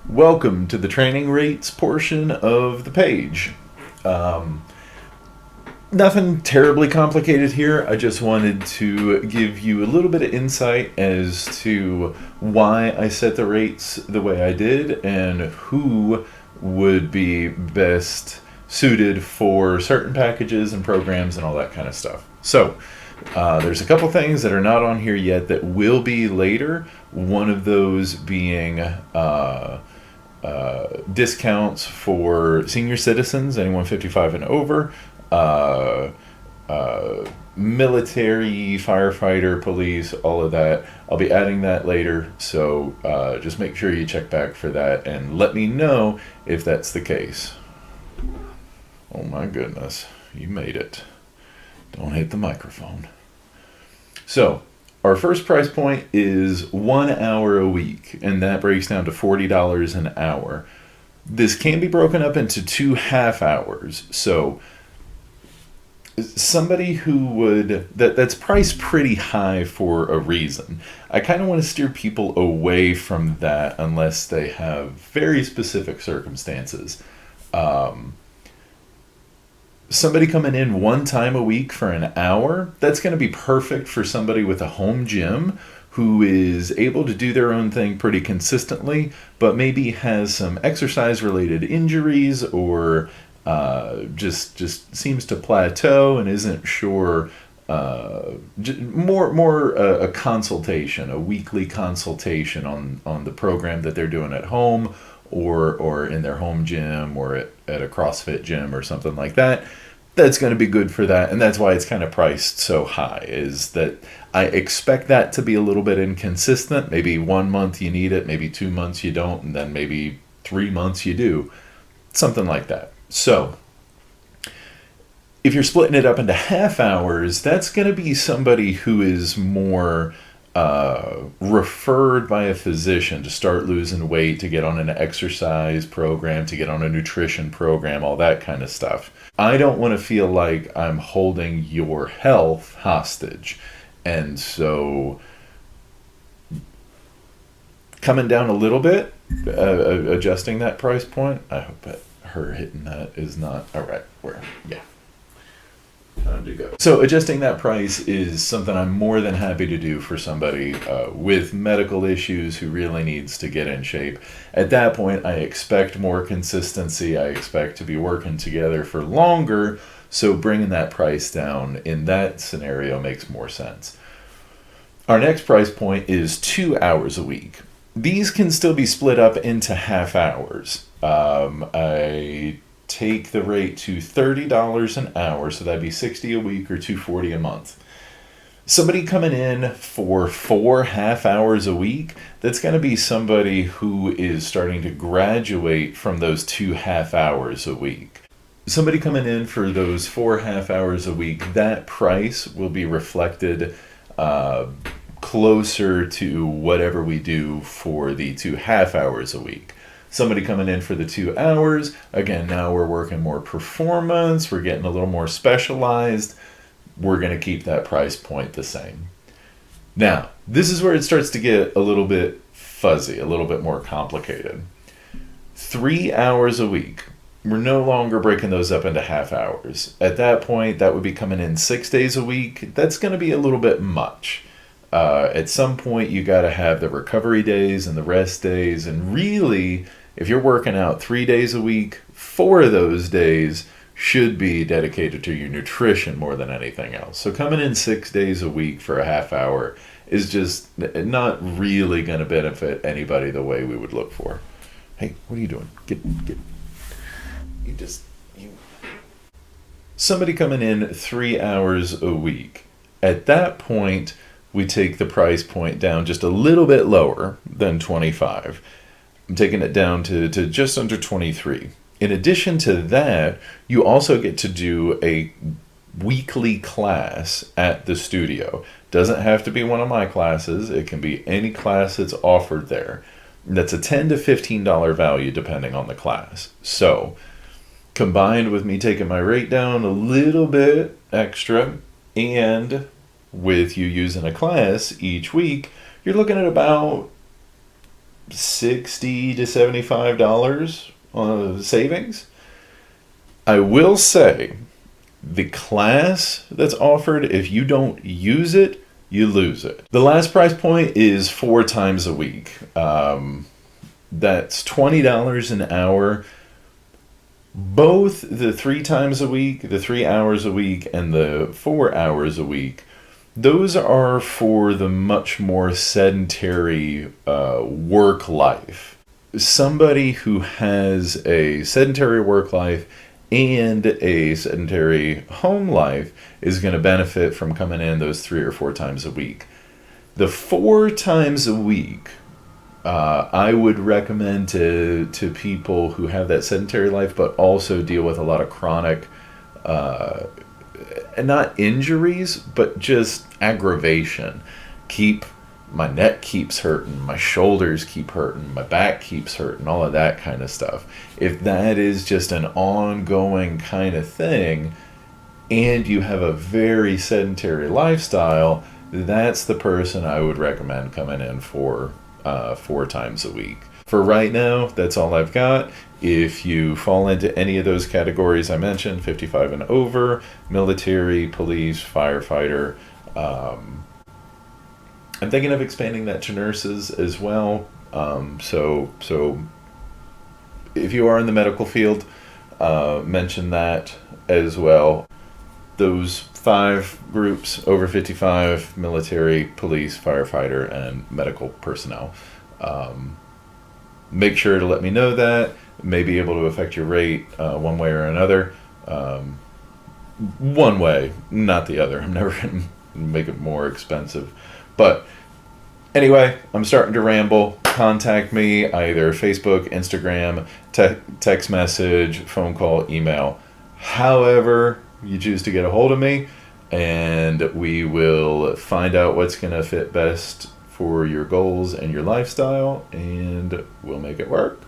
Welcome to the training rates portion of the page. Um, Nothing terribly complicated here. I just wanted to give you a little bit of insight as to why I set the rates the way I did and who would be best suited for certain packages and programs and all that kind of stuff. There's a couple things that are not on here yet that will be later. One of those being discounts for senior citizens, anyone 55 and over, military, firefighter, police, all of that. I'll be adding that later, so just make sure you check back for that and let me know if that's the case. Oh my goodness, you made it. Don't hit the microphone. So, our first price point is 1 hour a week, and that breaks down to $40 an hour. This can be broken up into 2 half hours. So, somebody who would that's priced pretty high for a reason. I kind of want to steer people away from that unless they have very specific circumstances. Somebody coming in 1 time a week for an hour, that's going to be perfect for somebody with a home gym who is able to do their own thing pretty consistently, but maybe has some exercise related injuries or just seems to plateau and isn't sure. More a consultation, a weekly consultation on the program that they're doing at home or in their home gym or at a CrossFit gym or something like that. That's going to be good for that, and that's why it's kind of priced so high, is that I expect that to be a little bit inconsistent. Maybe 1 month you need it, maybe 2 months you don't, and then maybe 3 months you do. Something like that. So, if you're splitting it up into half hours, that's going to be somebody who is more referred by a physician to start losing weight, to get on an exercise program, to get on a nutrition program, all that kind of stuff. I don't want to feel like I'm holding your health hostage. And so coming down a little bit, adjusting that price point, I hope that her hitting that is not, all right, yeah. Time to go. So adjusting that price is something I'm more than happy to do for somebody with medical issues who really needs to get in shape. At that point, I expect more consistency. I expect to be working together for longer. So bringing that price down in that scenario makes more sense. Our next price point is 2 hours a week. These can still be split up into half hours. I take the rate to $30 an hour, so that'd be $60 a week or $240 a month. Somebody coming in for 4 half hours a week, that's going to be somebody who is starting to graduate from those 2 half hours a week. Somebody coming in for those 4 half hours a week, that price will be reflected closer to whatever we do for the 2 half hours a week. Somebody coming in for the 2 hours, again, now we're working more performance, we're getting a little more specialized, we're going to keep that price point the same. Now, this is where it starts to get a little bit fuzzy, a little bit more complicated. 3 hours a week, we're no longer breaking those up into half hours. At that point, that would be coming in 6 days a week. That's going to be a little bit much. At some point, you got to have the recovery days and the rest days, and really, if you're working out 3 days a week, 4 of those days should be dedicated to your nutrition more than anything else. So coming in 6 days a week for a half hour is just not really going to benefit anybody the way we would look for. Hey, what are you doing? Get. Somebody coming in 3 hours a week. At that point, we take the price point down just a little bit lower than 25. I'm taking it down to just under 23. In addition to that, you also get to do a weekly class at the studio. Doesn't have to be one of my classes. It can be any class that's offered there. That's a $10 to $15 value depending on the class. So, combined with me taking my rate down a little bit extra and with you using a class each week, you're looking at about $60 to $75 savings. I will say the class that's offered, if you don't use it, you lose it. The last price point is 4 times a week. That's $20 an hour. Both the 3 times a week, the 3 hours a week, and the 4 hours a week, those are for the much more sedentary work life. Somebody who has a sedentary work life and a sedentary home life is going to benefit from coming in those 3 or 4 times a week. The 4 times a week, I would recommend to people who have that sedentary life, but also deal with a lot of chronic, not injuries, but just aggravation. My neck keeps hurting, my shoulders keep hurting, my back keeps hurting, all of that kind of stuff. If that is just an ongoing kind of thing, and you have a very sedentary lifestyle, that's the person I would recommend coming in for 4 times a week. For right now, that's all I've got. If you fall into any of those categories I mentioned, 55 and over, military, police, firefighter, I'm thinking of expanding that to nurses as well. So if you are in the medical field, mention that as well. Those 5 groups, over 55, military, police, firefighter, and medical personnel. Make sure to let me know that. May be able to affect your rate one way or another. One way, not the other. I'm never going to make it more expensive. But anyway, I'm starting to ramble. Contact me either Facebook, Instagram, text message, phone call, email. However you choose to get a hold of me, and we will find out what's going to fit best for your goals and your lifestyle, and we'll make it work.